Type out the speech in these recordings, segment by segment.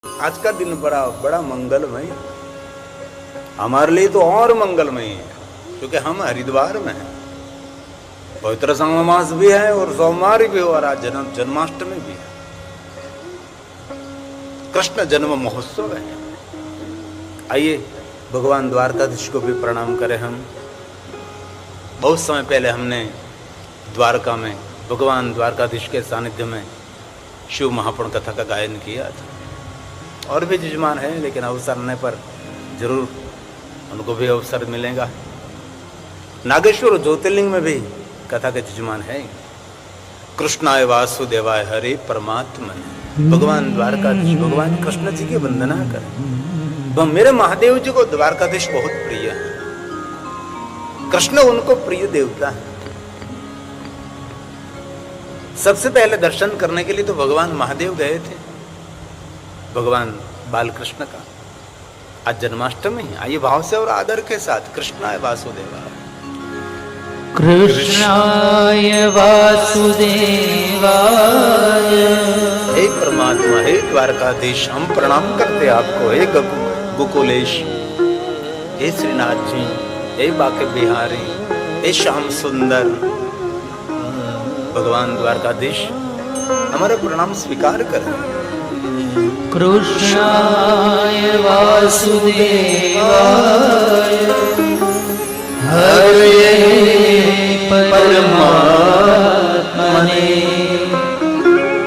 आज का दिन बड़ा मंगलमय, हमारे लिए तो और मंगलमय है क्योंकि हम हरिद्वार में हैं। पवित्र संगम मास भी है और सोमवार भी हो, और आज जन्माष्टमी भी है, कृष्ण जन्म महोत्सव है। आइए भगवान द्वारकाधीश को भी प्रणाम करें हम। बहुत समय पहले हमने द्वारका में भगवान द्वारकाधीश के सानिध्य में शिव महापुराण कथा का गायन किया था। और भी जजमान है, लेकिन अवसर आने पर जरूर उनको भी अवसर मिलेगा। नागेश्वर ज्योतिर्लिंग में भी कथा के जजमान है। कृष्णाय वासुदेवाय हरे परमात्मा, भगवान द्वारकाधीश भगवान कृष्ण जी की वंदना करें। मेरे महादेव जी को द्वारकाधीश बहुत प्रिय है, कृष्ण उनको प्रिय देवता है। सबसे पहले दर्शन करने के लिए तो भगवान महादेव गए थे, भगवान बालकृष्ण का। आज जन्माष्टमी है, आइए भाव से और आदर के साथ कृष्णाय वासुदेवाय, कृष्णाय वासुदेवाय। हे परमात्मा, हे द्वारकाधीश, हम प्रणाम करते आपको। हे गोकुलेश, हे श्रीनाथ जी, हे बाके बिहारी, हे श्याम सुंदर, भगवान द्वारकाधीश हमारा प्रणाम स्वीकार करें। कृष्णाय वासुदेवाय हरे परमात्मने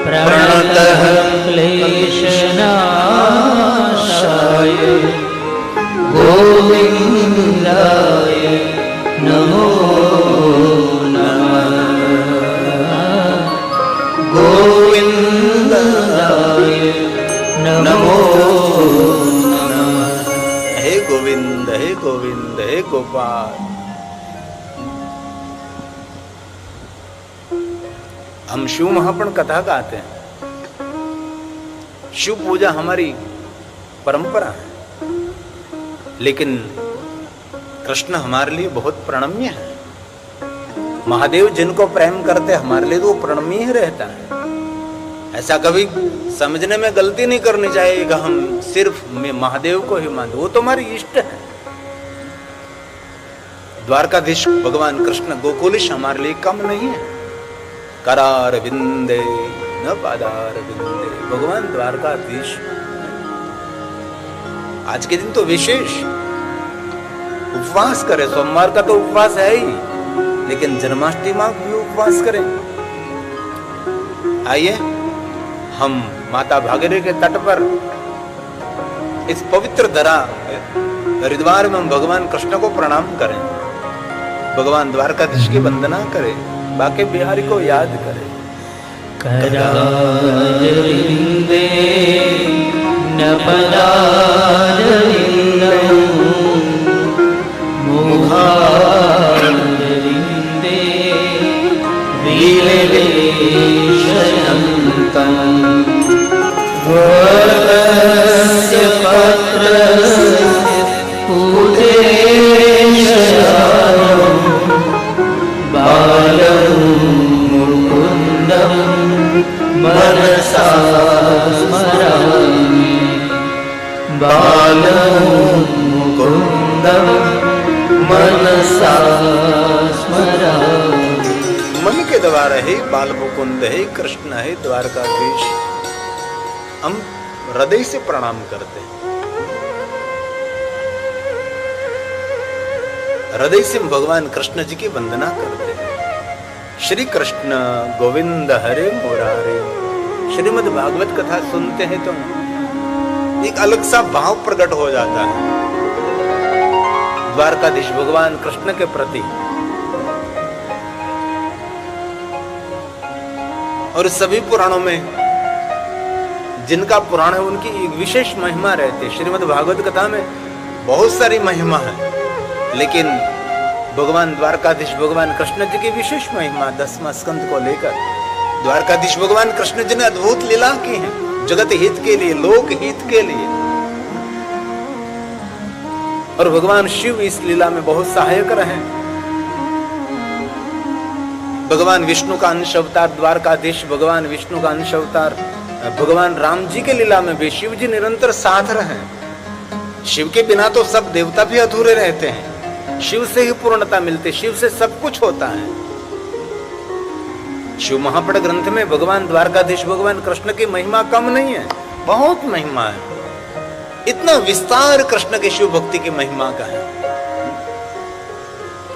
प्रणतः क्लेशनाशाय गोविन्दाय नमो नमः। गोविन्दाय नमो नमः। हे गोविंद, हे गोविंद, हे गोपाल। हम शिव महापुराण कथा गाते हैं। शिव पूजा हमारी परंपरा है, लेकिन कृष्ण हमारे लिए बहुत प्रणम्य है। महादेव जिनको प्रेम करते हमारे लिए तो वो प्रणम्य ही रहता है। ऐसा कभी समझने में गलती नहीं करनी चाहिए कि हम सिर्फ महादेव को ही मानते, वो तो हमारी इष्ट है। द्वारकाधीश भगवान कृष्ण गोकुलेश हमारे लिए कम नहीं है। करार विंदे न पादार विंदे, भगवान द्वारकाधीश। आज के दिन तो विशेष उपवास करें। सोमवार का तो उपवास है ही, लेकिन जन्माष्टमी में भी उपवास करें। आइए हम माता भागीरथी के तट पर इस पवित्र धरा हरिद्वार में हम भगवान कृष्ण को प्रणाम करें, भगवान द्वारकाधीश की वंदना करें, बाके बिहारी को याद करें। करारविंदे न पदारविंदौ मुखारविंदे विललेशयन्तं वरस्य पत्रस्य पूजेशयामं बालं मुकुन्दं मनसा स्मरामि। बालं मुकुन्दं मनसा स्मरामि। मन के द्वारा हे बाल मुकुंद, हे कृष्ण, हे द्वारकाधीश, हम हृदय से प्रणाम करते हैं। हृदय से भगवान कृष्ण जी की वंदना करते हैं। श्री कृष्ण गोविंद हरे मुरारे। श्रीमद् भागवत कथा सुनते हैं तो एक अलग सा भाव प्रकट हो जाता है द्वारकाधीश भगवान कृष्ण के प्रति। और सभी पुराणों में जिनका पुराण है उनकी एक विशेष महिमा रहती है। श्रीमद् भागवत कथा में बहुत सारी महिमा है, लेकिन भगवान द्वारकाधीश भगवान कृष्ण जी की विशेष महिमा 10वां स्कंद को लेकर द्वारकाधीश भगवान कृष्ण जी ने अद्भुत लीला की है, जगत हित के लिए, लोक हित के लिए। और भगवान शिव इस लीला में बहुत सहायक रहे। भगवान विष्णु का अंश अवतार द्वारकाधीश, भगवान विष्णु का अंश अवतार भगवान राम जी के लीला में भी शिव जी निरंतर साथ रहे। शिव के बिना तो सब देवता भी अधूरे रहते हैं, शिव से ही पूर्णता मिलती, शिव से सब कुछ होता है। शिव महापड़ ग्रंथ में भगवान द्वारकाधीश भगवान कृष्ण की महिमा कम नहीं है, बहुत महिमा है। इतना विस्तार कृष्ण के शिव भक्ति की महिमा का है।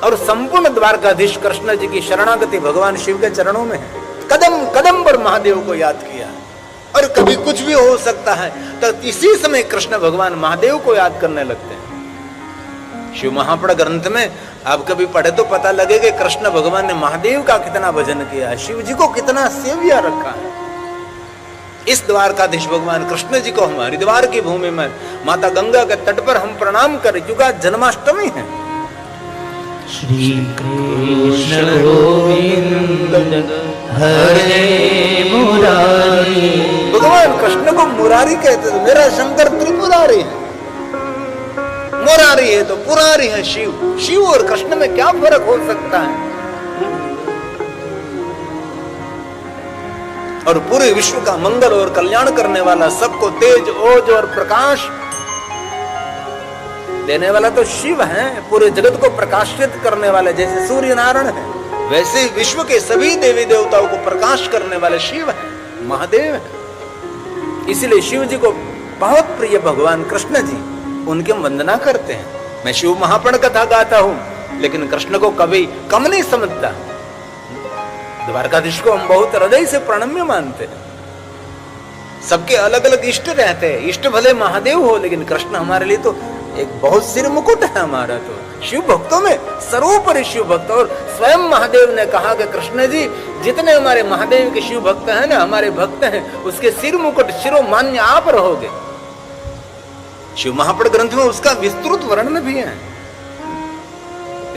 और संपूर्ण द्वारकाधीश कृष्ण जी की शरणागति भगवान शिव के चरणों में है। कदम कदम पर महादेव को याद किया, और कभी कुछ भी हो सकता है तो इसी समय कृष्ण भगवान महादेव को याद करने लगते हैं। शिव महापड़ ग्रंथ में आप कभी पढ़े तो पता लगे कि कृष्ण भगवान ने महादेव का कितना भजन किया है, शिव जी को कितना सेव्या रखा है। इस द्वारकाधीश भगवान कृष्ण जी को हम हरिद्वार की भूमि में माता गंगा के तट पर हम प्रणाम करें, क्योंकि आज जन्माष्टमी है। श्री कृष्ण गोविंद हरे मुरारी। भगवान कृष्ण को मुरारी कहते थे। मेरा शंकर त्रिपुरारी है, मुरारी है तो पुरारी है शिव। शिव और कृष्ण में क्या फर्क हो सकता है? और पूरे विश्व का मंगल और कल्याण करने वाला, सबको तेज ओज और प्रकाश देने वाला तो शिव है। पूरे जगत को प्रकाशित करने वाले जैसे सूर्य नारायण है, वैसे विश्व के सभी देवी देवताओं को प्रकाश करने वाले शिव है, महादेव है। इसलिए शिव जी को बहुत प्रिय भगवान कृष्ण जी, उनकी वंदना करते हैं। मैं शिव महापण कथा गाता हूं, लेकिन कृष्ण को कभी कम नहीं समझता। द्वारकाधीश को हम बहुत हृदय से प्रणम्य मानते हैं। सबके अलग अलग इष्ट रहते हैं, इष्ट भले महादेव हो, लेकिन कृष्ण हमारे लिए तो एक बहुत सिर मुकुट है हमारा। तो शिव भक्तों में सर्वोपरि शिव भक्त, और स्वयं महादेव ने कहा कि कृष्ण जी जितने हमारे महादेव के शिव भक्त हैं ना, हमारे भक्त हैं, उसके सिर मुकुट शिरोमान्य आप रहोगे। शिव महापड़ ग्रंथ में उसका विस्तृत वर्णन भी है।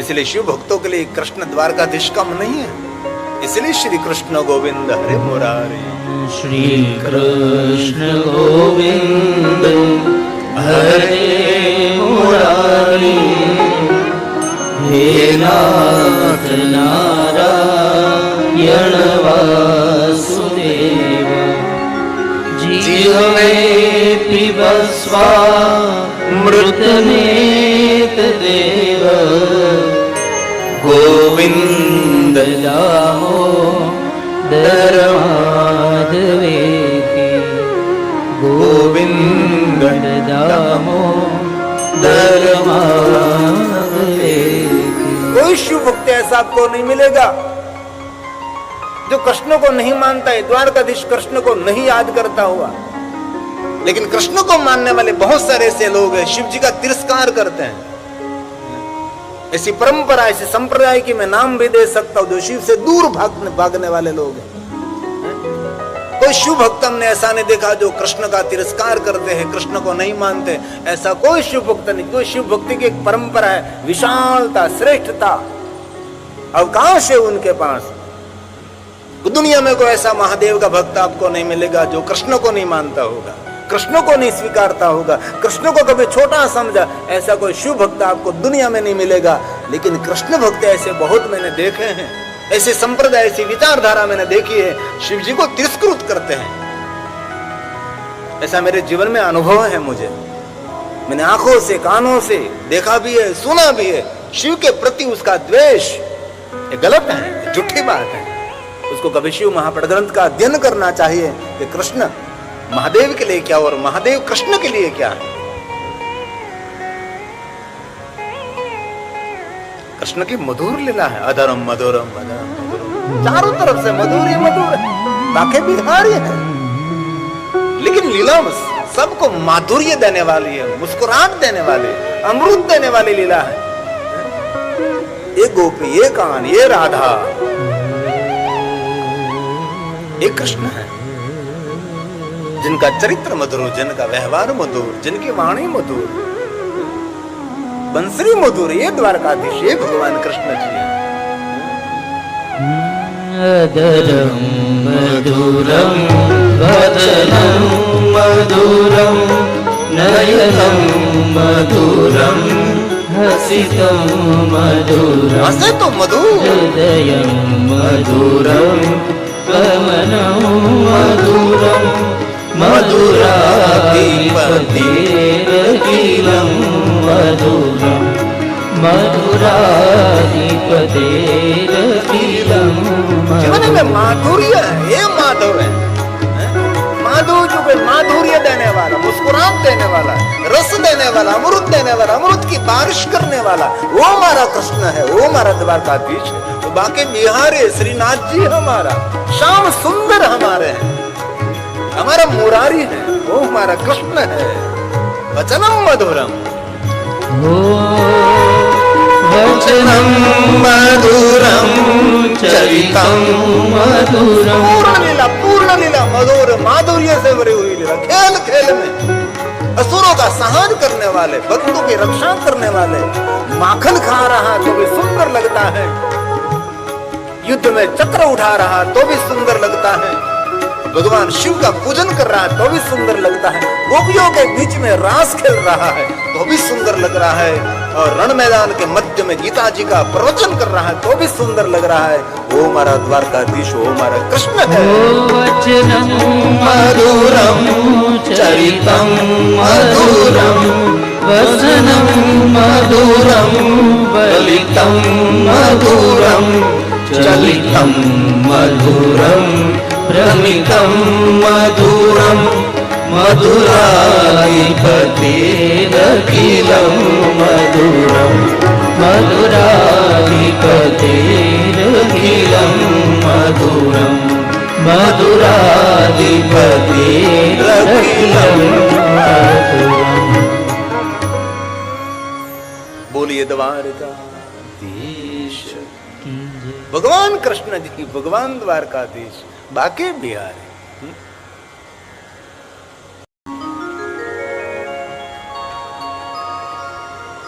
इसलिए शिव भक्तों के लिए कृष्ण द्वारकाधीश कम नहीं है। इसलिए श्री कृष्ण गोविंद हरे मुरारी। श्री कृष्ण गोविंद हरे मुरारी। हे नाथ नारायण वासुदेव। जीवे पिबस्वा मृतनेत देव। गोविंद दामोदर माधवेति। गोविंद दामोदर माधवेति। कोई शिव भक्त ऐसा आपको नहीं मिलेगा जो कृष्ण को नहीं मानता है, द्वारकाधीश कृष्ण को नहीं याद करता हुआ। लेकिन कृष्ण को मानने वाले बहुत सारे ऐसे लोग हैं, शिव जी का तिरस्कार करते हैं। ऐसी परंपरा, ऐसी संप्रदाय की मैं नाम भी दे सकता हूं, जो शिव से दूर भागने वाले लोग हैं। कोई शिव भक्त हमने ऐसा नहीं देखा जो कृष्ण का तिरस्कार करते हैं, कृष्ण को नहीं मानते। ऐसा कोई शिव भक्त नहीं। कोई शिव भक्ति की एक परंपरा है, विशालता, श्रेष्ठता, अवकाश है उनके पास। दुनिया में कोई ऐसा महादेव का भक्त आपको नहीं मिलेगा जो कृष्ण को नहीं मानता होगा, कृष्ण को नहीं स्वीकारता होगा, कृष्ण को कभी छोटा समझा। ऐसा कोई शिव भक्त आपको दुनिया में नहीं मिलेगा। लेकिन कृष्ण भक्त ऐसे बहुत मैंने देखे हैं, ऐसे संप्रदाय, ऐसी विचारधारा मैंने देखी है, शिव जी को तिरस्कृत करते हैं। ऐसा मेरे जीवन में अनुभव है। मुझे, मैंने आंखों से कानों से देखा भी है, सुना भी है। शिव के प्रति उसका द्वेष ये गलत है, झूठी बात है। उसको कभी शिव महापड़ ग्रंथ का अध्ययन करना चाहिए कि कृष्ण महादेव के लिए क्या और महादेव कृष्ण के लिए क्या है। कृष्ण की मधुर लीला है। अधरम मधुरम अधरम मधुरम, चारों तरफ से मधुर ही मधुर है, बाकी बिहारी है। लेकिन लीला सबको माधुर्य देने वाली है, मुस्कुराहट देने वाली, अमृत देने वाली लीला है। ये गोपी, ये कान, ये राधा, ये कृष्ण है, जिनका चरित्र मधुर, जिनका व्यवहार मधुर, जिनकी वाणी मधुर, बंसरी मधुर। ये द्वारकाधीश, ये भगवान कृष्ण जी है। अदरम मधुरम वदनम मधुरम नयनम मधुरम हसितम मधुरम। हंसे तो मधुर। हृदयम मधुरम गमनम मधुरम मधुराधिपतेरखिलं मधुरं मधुराधिपतेरखिलं जीवन में माधुर्य है, ये माधव है। माधव जो कोई माधुर्य देने वाला, मुस्कुराहट देने वाला, रस देने वाला, अमृत देने वाला, अमृत की बारिश करने वाला, वो हमारा कृष्ण है, वो हमारा द्वारकाधीश है। तो बाकी बिहारी श्रीनाथ जी हमारा, श्याम सुंदर हमारे हैं, हमारा मुरारी है, वो हमारा कृष्ण है। वचनम मधुरम, वचनं मधुरं चरितं मधुरं। पूर्ण लीला मधुर माधुर्य से भरी हुई लीला। खेल खेल में असुरों का सहन करने वाले, भक्तों की रक्षा करने वाले, माखन खा रहा तो भी सुंदर लगता है, युद्ध में चक्र उठा रहा तो भी सुंदर लगता है, भगवान शिव का पूजन कर रहा है तो भी सुंदर लगता है, गोपियों के बीच में रास खेल रहा है तो भी सुंदर लग रहा है, और रण मैदान के मध्य में गीता जी का प्रवचन कर रहा है तो भी सुंदर लग रहा है। वो हमारा द्वारकाधीश, वो हमारा कृष्ण है। वचनं मधुरं चरितं मधुरं वचनं मधुरं बलितं मधुरं चलितं मधुरं भ्रमितं मधुरं मधुराधिपतेरखिलं मधुरं मधुराधिपतेरखिलं मधुरं मधुराधिपतेरखिलं मधुरं। बोलिए द्वारकाधीश भगवान कृष्ण जी, भगवान द्वारकाधीश, बाकी बिहारी।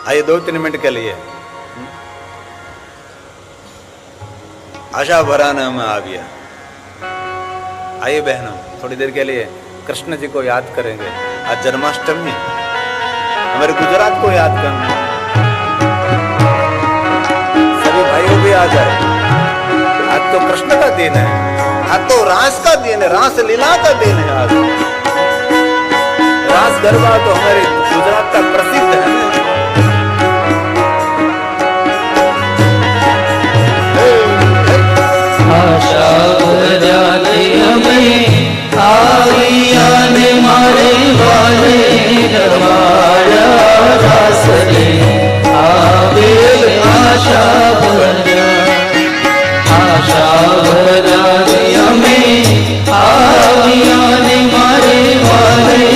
आइए 2-3 मिनट के लिए आशा भराना में आ गया। आइए बहनों, थोड़ी देर के लिए कृष्ण जी को याद करेंगे। आज जन्माष्टमी, हमारे गुजरात को याद करना। सभी भाइयों भी आ जाए। आज तो कृष्ण का दिन है, आज तो रास का दिन है, रास लीला का दिन है। आज रास गरबा तो हमारे गुजरात का प्रसिद्ध है। आशा भराते हमें आवियाने मारे वाले रमाया रास रे आवे आशा भरा। आशा भराते हमें आवियाने मारे वाले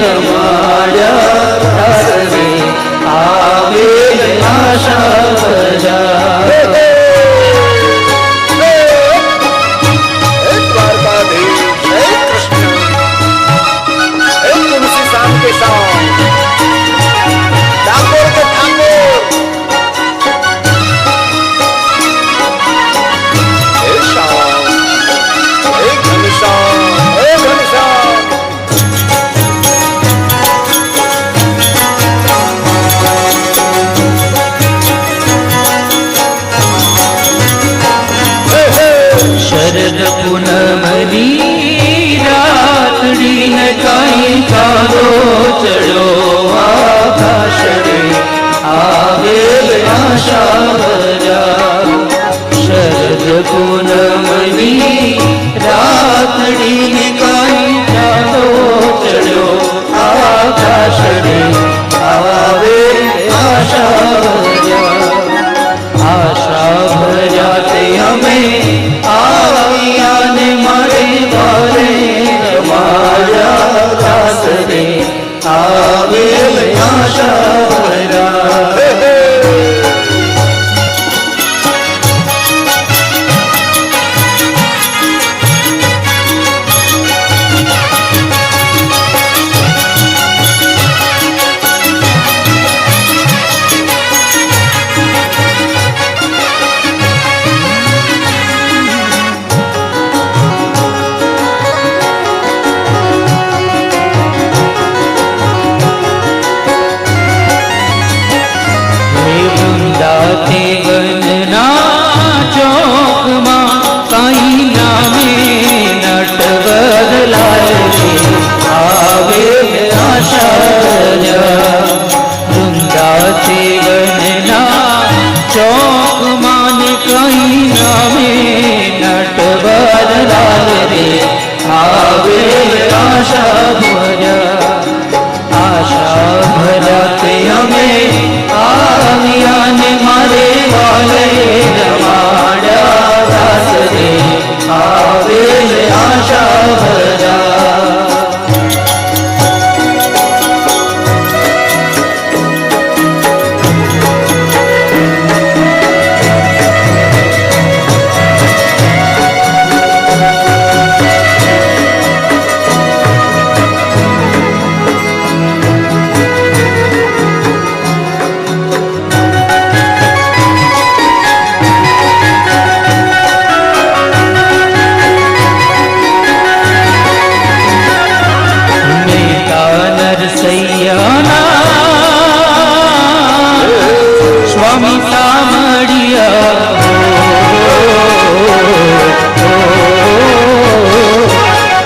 रमाया रास रे आवे आशा भरा। शरद पूनमनी रातड़ी न काई कालो चढ़ो आकाश रे आवे आशा भरा। शरद पूनमनी रातड़ी न काई कालो चढ़ो आकाश रे आवे आशा भरा। आशा भराते हमें आवियाने मारे वाले रमाया रास रे आवे आशा भरा। સ્વામી સામળિયા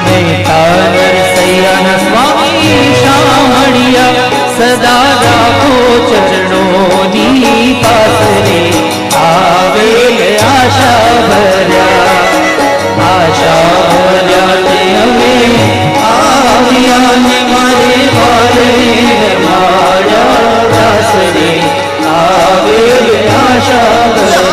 મહેતા નરસૈયાના સ્વામી સામળિયા સદા રાખો ચરણોની પાસરે આવે આશા ભર્યા તે અમે આવ્યા ને મારે વારે મારા દાસરે આવે આશા ભર્યા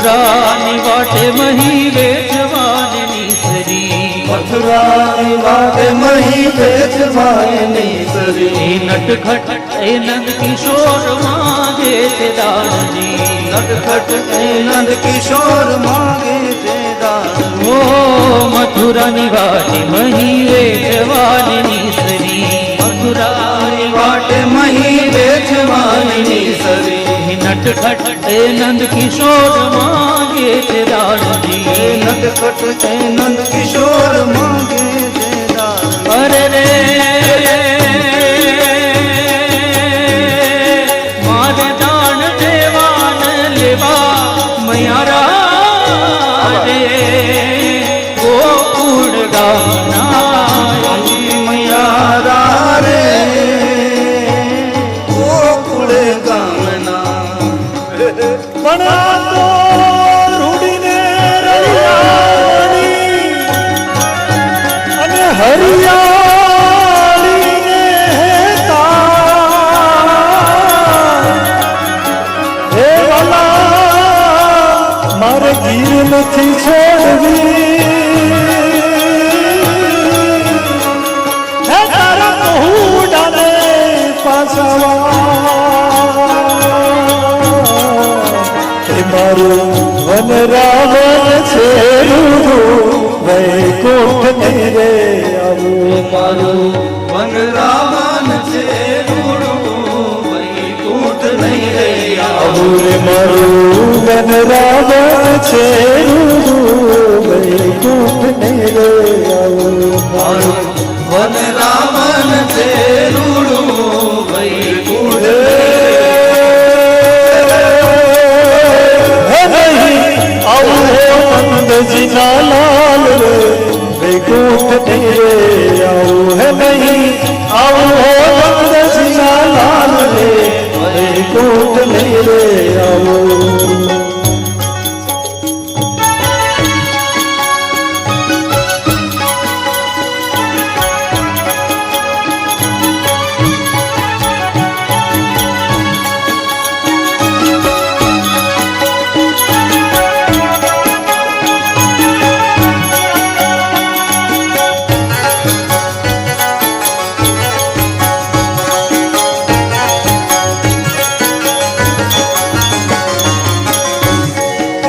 મથુરાની વાટે મહી વેચવાની સરી મથુરાની વાટે મહી વેચવાની સરી નટખટ એ નંદ કિશોર માગે છે દાનજી નટખટ એ નંદ કિશોર માગે છે દાન ઓ મથુરાની વાટે મહી વેચવાની સરી મથુરાની વાટે મહી વેચવાની સરી નટખટ એ નંદ કિશોર માગે છે દાનજી નટખટ એ નંદ કિશોર માગે છે દાન અરે રે મારે દાન દેવાન લેવા મયારા રે ગોકુળ ગામના મયારા રે ગોકુળ ગામના પણ તો રૂડીને રળિયાળી અને હરિયાળીને હે વાલા મારે ગીર નથી છોડવી હે તારા કહુડાને પાછાવા મારું વન રાવણ છે વૈકુંઠ નહીં રે આવું મારું વન રાવણ છે વૈકુંઠ નહીં રે આવું રે મારું વન રાવણ છે વૈકુંઠ નહીં રે આવું મારું વન રાવણ છે વૈકુંઠ નંદજીના લાલ રે વૈકુંઠ નહીં રે આવું હે નહીં આવું હો નંદજીના લાલ રે વૈકુંઠ નહીં રે આવું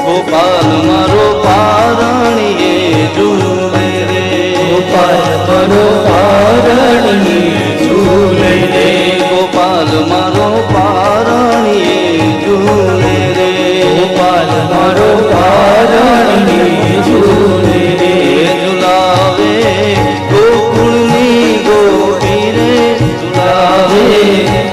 ગોપાલ મારો પારણીએ ઝૂલે રે ગોપાલ મારો પારણીએ ઝૂલે રે ગોપાલ મારો પારણીએ ઝૂલે રે ગોપાલ મારો પારણીએ ઝૂલે રે ઝુલાવે ગોકુળની ગોપી રે ઝુલાવે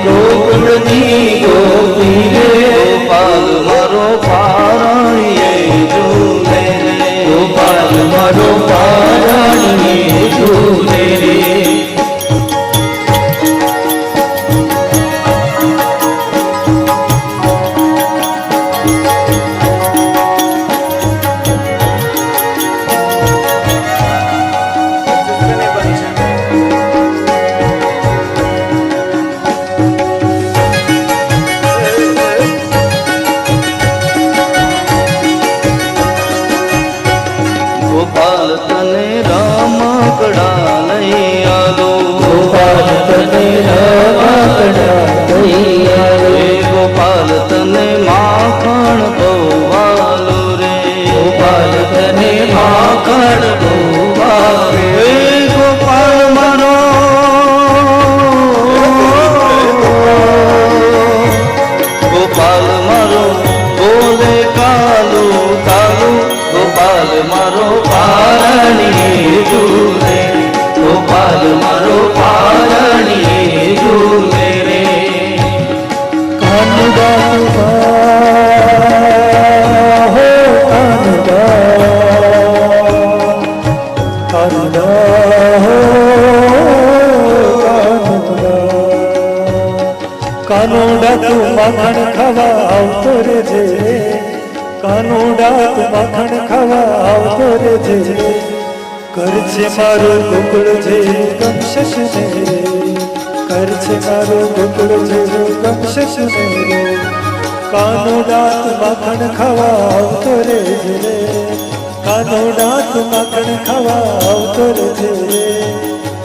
ગોકુળની ગોપી રે ગોપાલ મારો પારણીએ ઝૂલે રે ગોપાલ મારો પારણીએ ઝૂલે રે ગોપાલ તને રમકડા લઈ આલો ગોપાલ તને રમકડા લઈ આલો ગોપાલ તને માખણ ગોવાલો રે ગોપાલ તને માખણ ગોવાલો હે ગોપાલ મારો ગોપાલ મારો બોલે કાલુ કાલુ ગોપાલ મારો પારણીએ ઝૂલે ગોપાલ મારો પારણીએ ઝૂલે રે કાનુડા હો કાનુડા હો કાનુડા તું માખણ ખાવા આવતો રે જે કાનુડા તું માખણ ખાવા આવતો રે જે કર છે મારું ગોકુળ જે ગમશશ ને રે કર છે મારું ગોકુળ જે ગમશશ ને રે કાનુડા તું માખણ ખાવા આવતો રહેજે રે, કાનુડા તું માખણ ખાવા આવતો રહેજે રે.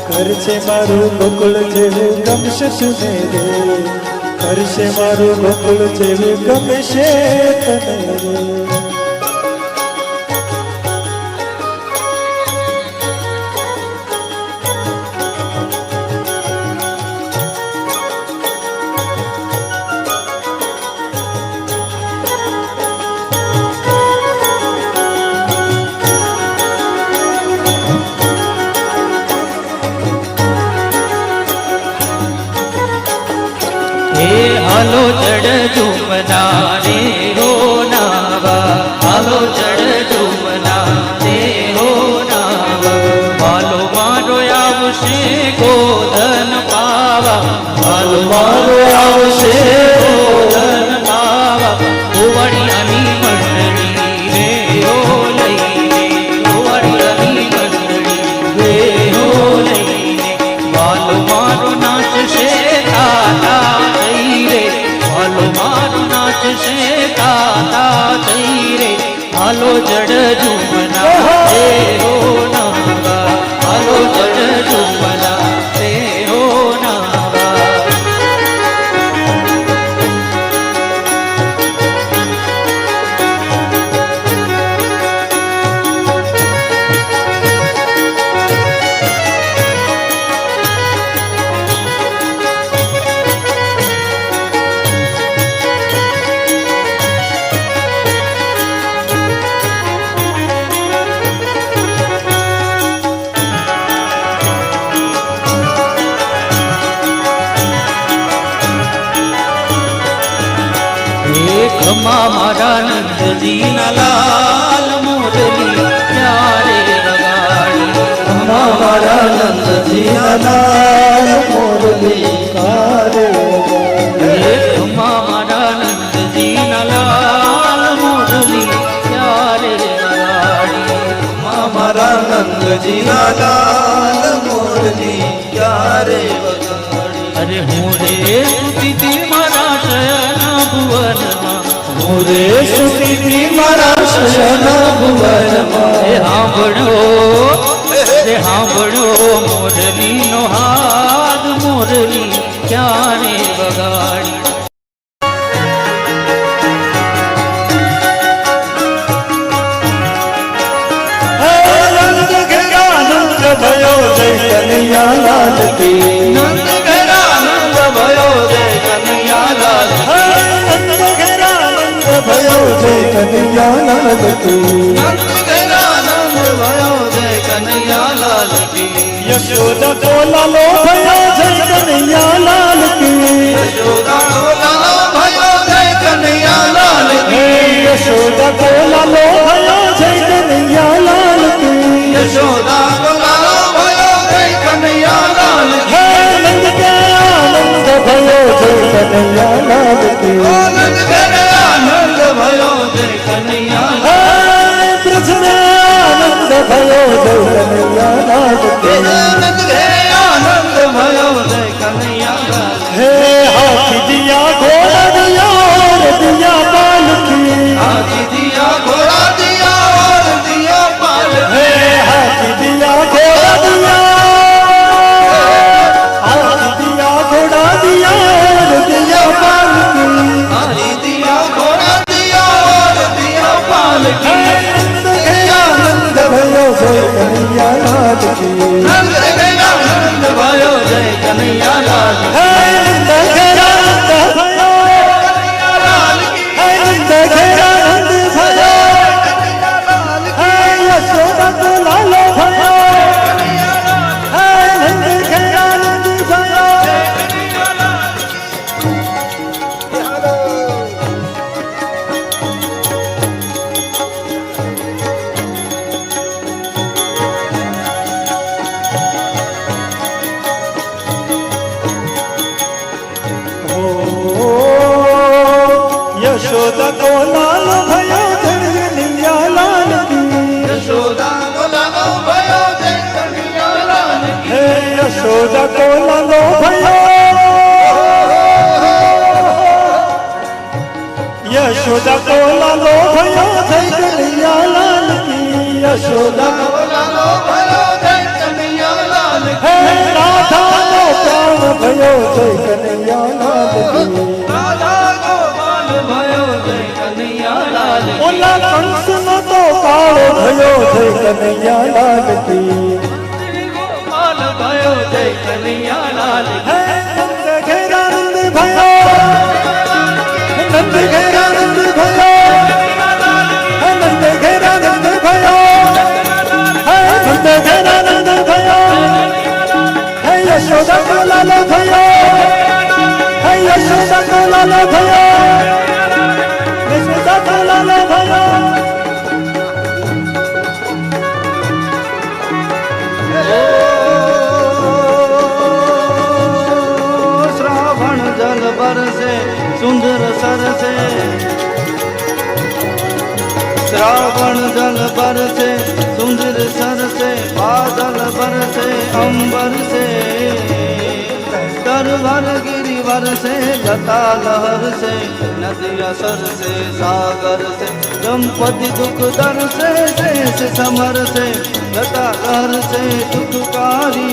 ઘર છે મારું ગોકુળ જેવું ગમશે તને રે, ઘર છે મારું ગોકુળ જેવું ગમશે તને રે. હાલો ચડ ઝુમના રે હો નાવા, હાલો ચડ ઝુમના રે હો નાવા. હાલો મારો આવશે ગોધન પાવા, હાલો મારો આવશે ગોધન પાવા. કુંવરિયાની મંડળી રે હો લઈને, કુંવરિયાની મંડળી રે હો લઈને. હાલો મારો નાચશે તાતા હાલો મારો નાચશે તાતા થઈ રે. હાલો જડ ઝુમના રે હો નાવા, હાલો જડ ઝુમના રે હો નાવા. ખમા મારા નંદજીના લાલ મોરલી ત્યારે વગાડી, ખમા મારા નંદજીના લાલ મોરલી ક્યારે વગાડી. ખમા મારા નંદજીના લાલ મોરલી ત્યારે વગાડી, ખમા મારા નંદજીના લાલ મોરલી ક્યારે વગાડી. અરે હું રે સુતી મારા શયન ભુવનમાં, હું રે સુતી મારા શયન ભુવનમાં. હે સાંભળો રે સાંભળો મોરલીનો હાથ, મોરલી ક્યારે વગાડી. નંદ ઘેરા નંદ ભયો જય કનૈયા લાલ કી, નંદ ઘેરા નંદ ભયો જય કનૈયા લાલ કી. નંદ ઘેરા નંદ ભયો જય કનૈયા લાલ કી. નંદ ઘેરા નંદ ભયો જય કનૈયા લાલ કી. યશોદા કો લાલો ભયો જય કનૈયા લાલ કી. યશોદા કો લાલો ભયો જય કનૈયા લાલ કી. યશોદા કો લાલો ભયો જય કનૈયા લાલ કી. યશોદા કો લાલો ભયો જય કનૈયા લાલ હે કી. નંદ કે આનંદ ભયો જય કનૈયા લાલ કી. નંદ ઘેરા નંદ ભયો જય કનૈયા લાલ હે બ્રજ મે આનંદ ભયો જય કનૈયા લાલ કી. નંદ ઘેરા નંદ ભયો જય કનૈયા લાલ કી. હે હાથી દિયા ઘોડા દિયા રે દિયા પાલકી. હાથી દિયા ઘોડા દિયા ઓર દિયા પાલકી. હે હાથી દિયા ઘોડા દિયા, હાથી દિયા ઘોડા દિયા રે દિયા પાલકી. હાથી દિયા ઘોડા દિયા ઓર દિયા હે પાલકી. નંદ ઘેરા નંદ ભયો જય કનૈયા લાલ કી. નંદ ઘેરા નંદ ભયો જય કનૈયા લાલ કી. હે નંદ ઘેરા નંદ ભયો, કનૈયા લાલ કી. હે નંદ ઘેરા નંદ ભયો, હે યશોદા કો લાલો ભયો, હે નંદ ઘેરા નંદ ભયો. યશોદા કો લાલો ભયો જય કનૈયા લાલ કી. યશોદા કો લાલો ભયો જય કનૈયા લાલ કી. હે યશોદા કો લાલો ભયો, यशोदा को लालो भयो जय कन्हैया लाल की यशोदा को लालो भयो जय कन्हैया लाल की हे राधा को प्राण भयो जय कन्हैया लाल की રાધા ગોપાલ भयो જય કનૈયા લાલ કી ओला कंस नो तो कालो भयो जय कन्हैया लाल की ગોપાલ भयो જય કનૈયા લાલ કી हे नंद घेरानंद भयो नंद घेरानंद भयो हे नंद घेरानंद भयो हे नंद घेरानंद भयो हे यशोदा को लालो भयो हे यशोदा को लालो भयो यशोदा को लालो भयो श्रावण जल बरसे सुंदर सरसे श्रावण जल बरसे सुंदर सरसे बादल बरसे अंबर से तरवर गिरिवर से लता लहर से नदिया सर से सागर से दंपति दुख दर से शेष समर से लता लहर से दुखकारी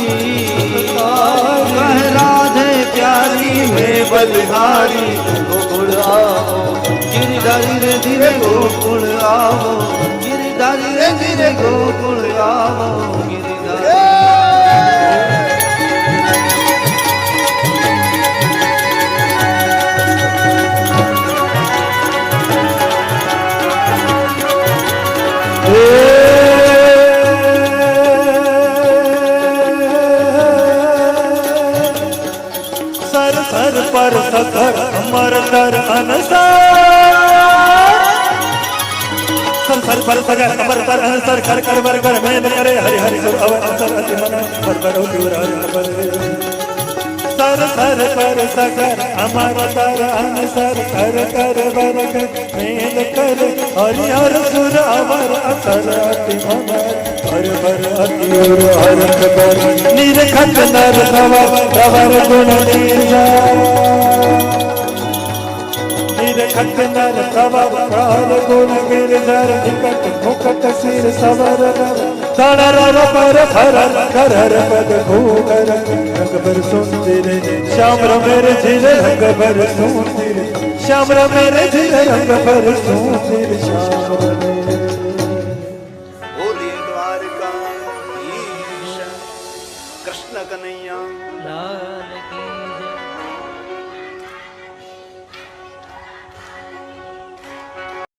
कह राधे प्यारी में बलिहारी गोकुल आओ गिरिधारी रे धीरे गोकुल आओ गिरिधारी रे धीरे गोकुल आओ गिरिधारी सर सर पर सकर अमर तर अनसार सर सर पर सकर अमर तर अनसार कर कर बर कर मैं करे हरि हरि सुर अवर अंतर अति मन पर पर हो दूर हरि सर सर पर सकर अमर तर अनसार कर कर बर कर मैं करे हरि हरि सुर अवर अंतर अति मन हर भर अति और हरत कर निरखत नर प्रवर गुण नीरजा निरखत नर प्रवर गुण गिरधर निकट मुकट सिर सवर तणर पर हरर करर पद भूकर रंग पर सुंदर श्याम मेरे झिल रंग पर सुंदर श्याम मेरे झिल रंग पर सुंदर श्याम बोलिए द्वारका ईश कृष्ण कन्हैया લાલ